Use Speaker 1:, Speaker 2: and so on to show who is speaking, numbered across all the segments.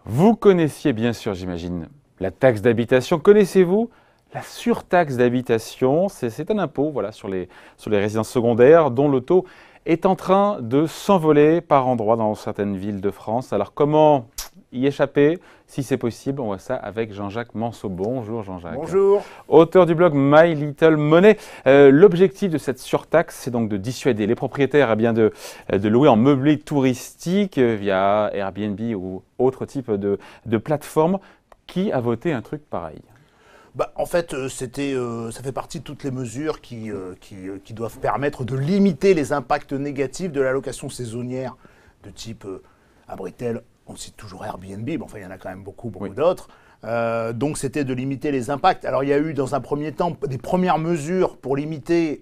Speaker 1: Vous connaissiez bien sûr, j'imagine, la taxe d'habitation. Connaissez-vous la surtaxe d'habitation? C'est un impôt, voilà, sur les résidences secondaires dont le taux est en train de s'envoler par endroits dans certaines villes de France. Alors comment y échapper, si c'est possible? On voit ça avec Jean-Jacques Manceau. Bonjour Jean-Jacques.
Speaker 2: Bonjour.
Speaker 1: Auteur du blog My Little Money. L'objectif de cette surtaxe, c'est donc de dissuader les propriétaires de louer en meublé touristique via Airbnb ou autre type de plateforme. Qui a voté un truc pareil?
Speaker 2: En fait, ça fait partie de toutes les mesures qui doivent permettre de limiter les impacts négatifs de la location saisonnière de type Abritel. On cite toujours Airbnb, mais enfin il y en a quand même beaucoup
Speaker 1: oui.
Speaker 2: d'autres. Donc c'était de limiter les impacts. Alors il y a eu dans un premier temps des premières mesures pour limiter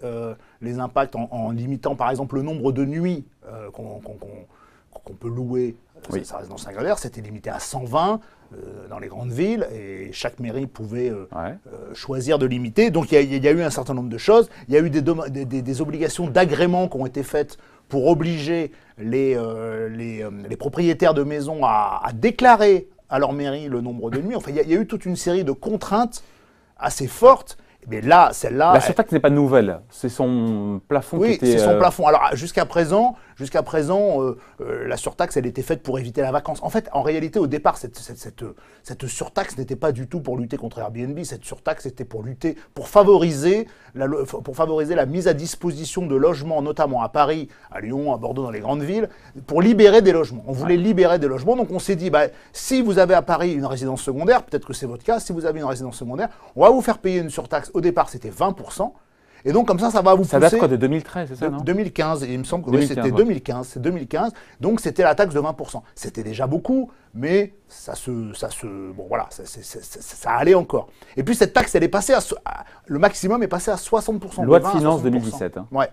Speaker 2: les impacts en limitant par exemple le nombre de nuits qu'on peut louer sa résidence secondaire. C'était limité à 120 dans les grandes villes et chaque mairie pouvait choisir de limiter. Donc il y a eu un certain nombre de choses. Il y a eu des obligations d'agrément qui ont été faites pour obliger les propriétaires de maisons à déclarer à leur mairie le nombre de nuits. Enfin, il y a eu toute une série de contraintes assez fortes. Mais là, celle-là...
Speaker 1: La surtaxe n'est pas nouvelle, c'est son plafond qui était...
Speaker 2: Oui, c'est son plafond. Alors, jusqu'à présent, la surtaxe, elle était faite pour éviter la vacance. En fait, en réalité, au départ, cette surtaxe n'était pas du tout pour lutter contre Airbnb. Cette surtaxe était pour favoriser la mise à disposition de logements, notamment à Paris, à Lyon, à Bordeaux, dans les grandes villes, pour libérer des logements. On voulait libérer des logements, donc on s'est dit, si vous avez à Paris une résidence secondaire, peut-être que c'est votre cas, si vous avez une résidence secondaire, on va vous faire payer une surtaxe. Au départ, c'était 20%. Et donc, comme ça va vous pousser...
Speaker 1: Ça date quoi, de 2013, c'est ça, non?
Speaker 2: 2015, et il me semble que c'était 2015. C'est 2015. Donc, c'était la taxe de 20%. C'était déjà beaucoup, mais ça allait encore. Et puis, cette taxe, elle est passée le maximum est passé à 60%.
Speaker 1: Loi de finances 2017. Hein.
Speaker 2: Ouais.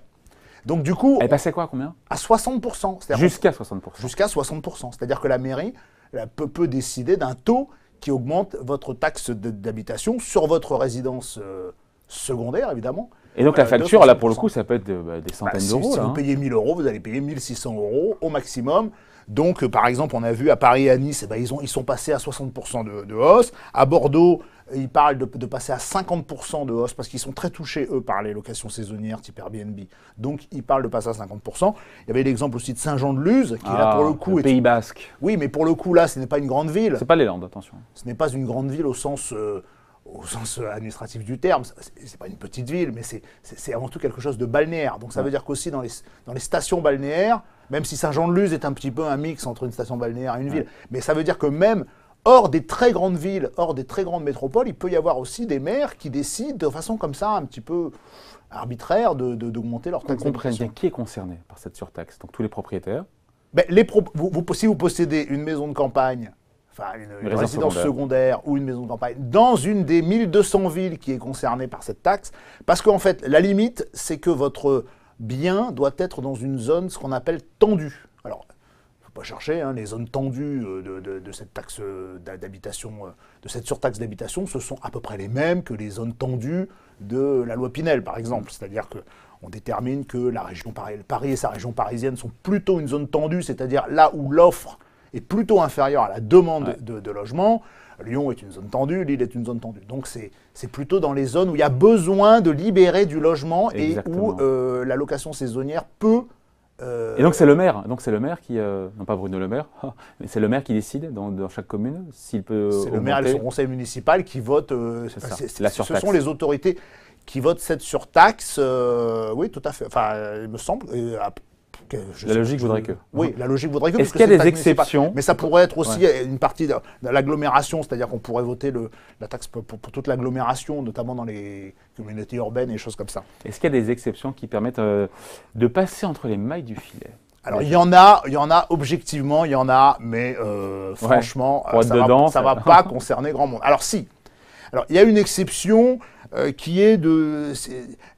Speaker 2: Donc, du coup...
Speaker 1: Elle passait quoi, combien?
Speaker 2: À 60%.
Speaker 1: Jusqu'à 60%.
Speaker 2: Jusqu'à 60%. C'est-à-dire que la mairie peut décider d'un taux qui augmente votre taxe d'habitation sur votre résidence secondaire, évidemment.
Speaker 1: Et donc la facture, là, pour le coup, ça peut être des centaines d'euros.
Speaker 2: Si vous payez 1 000 euros, vous allez payer 1 600 euros au maximum. Donc, par exemple, on a vu à Paris et à Nice, ils sont passés à 60% de hausse. À Bordeaux, ils parlent de passer à 50% de hausse parce qu'ils sont très touchés, eux, par les locations saisonnières type Airbnb. Donc, ils parlent de passer à 50%. Il y avait l'exemple aussi de Saint-Jean-de-Luz, qui là, pour le coup...
Speaker 1: Le Pays Basque.
Speaker 2: Oui, mais pour le coup, là, ce n'est pas une grande ville.
Speaker 1: C'est pas les Landes, attention.
Speaker 2: Ce n'est pas une grande ville au sens administratif du terme. C'est pas une petite ville, mais c'est avant tout quelque chose de balnéaire. Donc ça veut dire qu'aussi dans les stations balnéaires, même si Saint-Jean-de-Luz est un petit peu un mix entre une station balnéaire et une ville, mais ça veut dire que même hors des très grandes villes, hors des très grandes métropoles, il peut y avoir aussi des maires qui décident de façon comme ça, un petit peu arbitraire, d'augmenter leur taxe.
Speaker 1: On comprenne bien qui est concerné par cette surtaxe. Donc tous les propriétaires.
Speaker 2: Si vous possédez une maison de campagne, enfin une résidence secondaire ou une maison de campagne, dans une des 1200 villes qui est concernée par cette taxe, parce qu'en fait, la limite, c'est que votre bien doit être dans une zone, ce qu'on appelle tendue. Alors, il ne faut pas chercher, les zones tendues de cette taxe d'habitation, de cette surtaxe d'habitation, ce sont à peu près les mêmes que les zones tendues de la loi Pinel, par exemple. C'est-à-dire qu'on détermine que la région Paris et sa région parisienne sont plutôt une zone tendue, c'est-à-dire là où l'offre est plutôt inférieure à la demande de logement. Lyon est une zone tendue, Lille est une zone tendue. Donc c'est plutôt dans les zones où il y a besoin de libérer du logement. Exactement. Et où la location saisonnière peut...
Speaker 1: Et donc c'est le maire qui, non pas Bruno Le Maire, mais c'est le maire qui décide dans chaque commune s'il peut
Speaker 2: C'est le maire et son conseil municipal qui votent, ce sont les autorités qui votent cette surtaxe, oui tout à fait, enfin il me semble...
Speaker 1: La logique voudrait que.
Speaker 2: Oui, la logique voudrait que.
Speaker 1: Est-ce qu'il y a des exceptions?
Speaker 2: Mais ça pourrait être aussi une partie de l'agglomération, c'est-à-dire qu'on pourrait voter la taxe pour toute l'agglomération, notamment dans les communautés urbaines et des choses comme ça.
Speaker 1: Est-ce qu'il y a des exceptions qui permettent de passer entre les mailles du filet?
Speaker 2: Alors il y en a, objectivement, il y en a, mais franchement, ça va pas concerner grand monde. Alors si. Alors il y a une exception qui est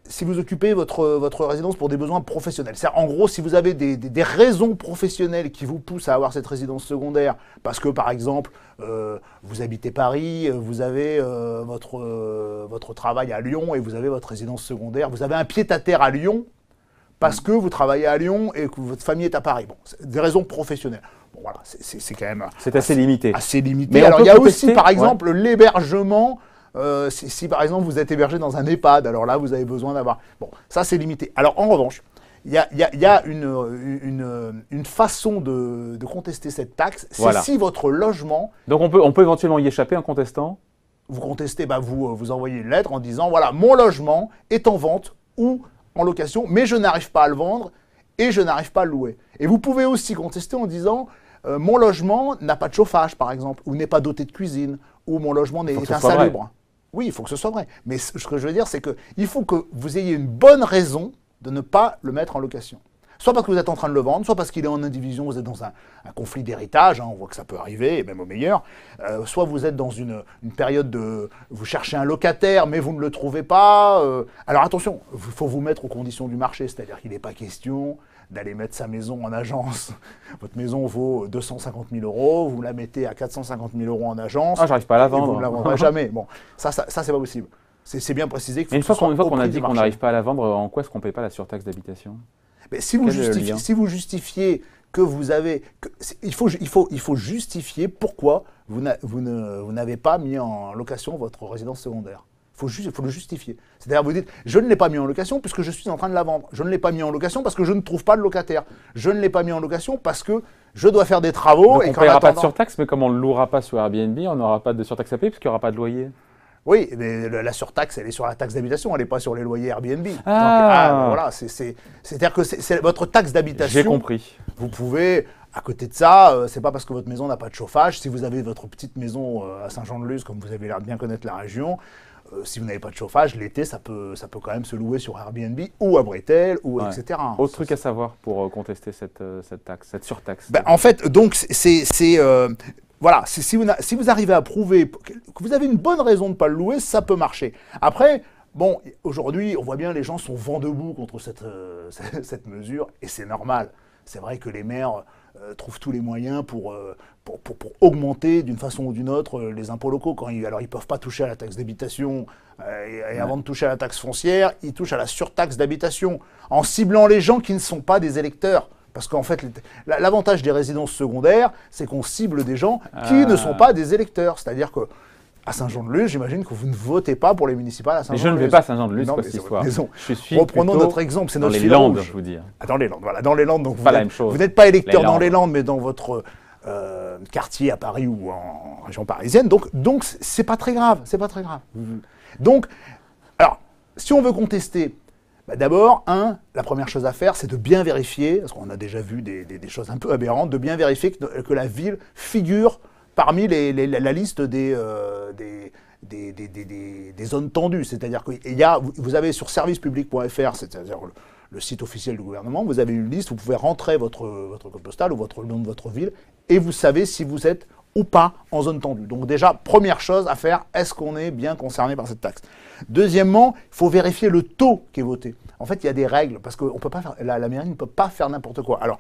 Speaker 2: si vous occupez votre résidence pour des besoins professionnels. En gros, si vous avez des raisons professionnelles qui vous poussent à avoir cette résidence secondaire, parce que par exemple, vous habitez Paris, vous avez votre travail à Lyon et vous avez votre résidence secondaire, vous avez un pied-à-terre à Lyon, parce que vous travaillez à Lyon et que votre famille est à Paris. Bon, c'est des raisons professionnelles. Bon, voilà, c'est quand même...
Speaker 1: C'est assez limité.
Speaker 2: Assez limité.
Speaker 1: Mais
Speaker 2: alors, il y a aussi, par exemple, l'hébergement. Si, par exemple, vous êtes hébergé dans un EHPAD, alors là, vous avez besoin d'avoir... Bon, ça, c'est limité. Alors, en revanche, il y a une façon de contester cette taxe. C'est si votre logement...
Speaker 1: Donc, on peut éventuellement y échapper en contestant?
Speaker 2: Vous contestez, vous envoyez une lettre en disant, voilà, mon logement est en vente ou en location, mais je n'arrive pas à le vendre et je n'arrive pas à le louer. Et vous pouvez aussi contester en disant, mon logement n'a pas de chauffage, par exemple, ou n'est pas doté de cuisine, ou mon logement est insalubre. Oui, il faut que ce soit vrai. Mais ce que je veux dire, c'est qu'il faut que vous ayez une bonne raison de ne pas le mettre en location. Soit parce que vous êtes en train de le vendre, soit parce qu'il est en indivision, vous êtes dans un conflit d'héritage, on voit que ça peut arriver, et même au meilleur. Soit vous êtes dans une période de... Vous cherchez un locataire, mais vous ne le trouvez pas. Alors attention, il faut vous mettre aux conditions du marché, c'est-à-dire qu'il n'est pas question d'aller mettre sa maison en agence. Votre maison vaut 250 000 €, vous la mettez à 450 000 € en agence.
Speaker 1: Ah, j'arrive pas à la vendre.
Speaker 2: Vous ne la vendrez jamais. Bon, ça c'est pas possible. C'est bien précisé qu'il faut
Speaker 1: une fois qu'on a dit qu'on n'arrive pas à la vendre, en quoi est-ce qu'on ne paye pas la surtaxe d'habitation?
Speaker 2: Mais si vous justifiez que vous avez... il faut justifier pourquoi vous n'avez pas mis en location votre résidence secondaire. Il faut le justifier. C'est-à-dire vous dites, je ne l'ai pas mis en location puisque je suis en train de la vendre. Je ne l'ai pas mis en location parce que je ne trouve pas de locataire. Je ne l'ai pas mis en location parce que je dois faire des travaux.
Speaker 1: Donc on ne paiera pas de surtaxe, mais comme on ne louera pas sur Airbnb, on n'aura pas de surtaxe à payer puisqu'il n'y aura pas de loyer.
Speaker 2: Oui, mais la surtaxe, elle est sur la taxe d'habitation, elle n'est pas sur les loyers Airbnb.
Speaker 1: Ah.
Speaker 2: Donc, voilà, c'est-à-dire que c'est votre taxe d'habitation.
Speaker 1: J'ai compris.
Speaker 2: Vous pouvez, à côté de ça, c'est pas parce que votre maison n'a pas de chauffage, si vous avez votre petite maison à Saint-Jean-de-Luz, comme vous avez l'air de bien connaître la région, si vous n'avez pas de chauffage, l'été, ça peut quand même se louer sur Airbnb ou à Britel, ou etc.
Speaker 1: Autre truc à savoir pour contester cette taxe, cette surtaxe.
Speaker 2: En fait, donc, voilà, si vous arrivez à prouver que vous avez une bonne raison de ne pas le louer, ça peut marcher. Après, bon, aujourd'hui, on voit bien les gens sont vent debout contre cette mesure, et c'est normal. C'est vrai que les maires trouvent tous les moyens pour augmenter d'une façon ou d'une autre les impôts locaux. Alors, ils ne peuvent pas toucher à la taxe d'habitation, et avant de toucher à la taxe foncière, ils touchent à la surtaxe d'habitation, en ciblant les gens qui ne sont pas des électeurs. Parce qu'en fait, l'avantage des résidences secondaires, c'est qu'on cible des gens qui ne sont pas des électeurs. C'est-à-dire qu'à Saint-Jean-de-Luz, j'imagine que vous ne votez pas pour les municipales à Saint-Jean-de-Luz.
Speaker 1: Mais je ne vais pas à Saint-Jean-de-Luz, c'est quoi cette histoire?
Speaker 2: Reprenons notre exemple, c'est notre
Speaker 1: fil rouge. Dans les Landes, je vous dis.
Speaker 2: Dans les Landes, voilà. Dans les Landes, donc vous n'êtes pas électeur dans les Landes, mais dans votre quartier à Paris ou en région parisienne. Donc c'est pas très grave, c'est pas très grave. Donc, alors, si on veut contester... D'abord, la première chose à faire, c'est de bien vérifier, parce qu'on a déjà vu des choses un peu aberrantes, de bien vérifier que la ville figure parmi la liste des zones tendues. C'est-à-dire que vous avez sur servicepublic.fr, c'est-à-dire le site officiel du gouvernement, vous avez une liste, vous pouvez rentrer votre code postal ou le nom de votre ville, et vous savez si vous êtes ou pas en zone tendue. Donc déjà, première chose à faire, est-ce qu'on est bien concerné par cette taxe? Deuxièmement, il faut vérifier le taux qui est voté. En fait, il y a des règles, parce que la mairie ne peut pas faire n'importe quoi. Alors,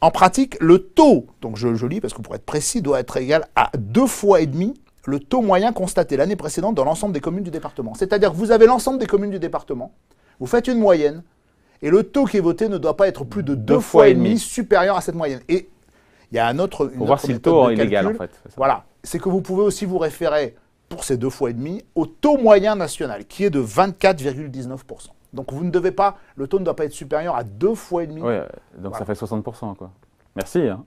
Speaker 2: en pratique, le taux, donc je lis, parce que pour être précis, doit être égal à 2,5 fois le taux moyen constaté l'année précédente dans l'ensemble des communes du département. C'est-à-dire que vous avez l'ensemble des communes du département, vous faites une moyenne, et le taux qui est voté ne doit pas être plus de 2,5 fois supérieur à cette moyenne. Et il y a pour
Speaker 1: voir si le taux est légal, en fait.
Speaker 2: Voilà, c'est que vous pouvez aussi vous référer pour ces 2,5 fois au taux moyen national, qui est de 24,19%. Donc vous ne devez pas, le taux ne doit pas être supérieur à 2,5 fois.
Speaker 1: Oui, donc voilà. Ça fait 60%, quoi. Merci. Hein.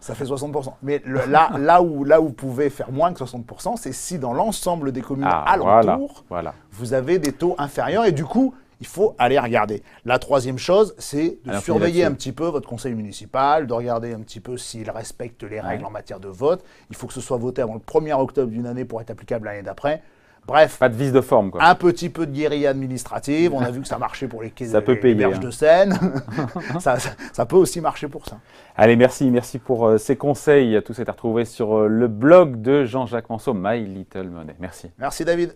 Speaker 2: Ça fait 60%. Mais là où vous pouvez faire moins que 60%, c'est si dans l'ensemble des communes alentours, vous avez des taux inférieurs, et du coup, il faut aller regarder. La troisième chose, c'est de surveiller un petit peu votre conseil municipal, de regarder un petit peu s'il respecte les règles en matière de vote. Il faut que ce soit voté avant le 1er octobre d'une année pour être applicable l'année d'après. Bref,
Speaker 1: pas de vice de forme, quoi.
Speaker 2: Un petit peu de guérilla administrative. On a vu que ça marchait pour les berges de Seine. ça peut aussi marcher pour ça.
Speaker 1: Allez, merci pour ces conseils. Tout est à retrouver sur le blog de Jean-Jacques Manceau, My Little Money. Merci.
Speaker 2: Merci David.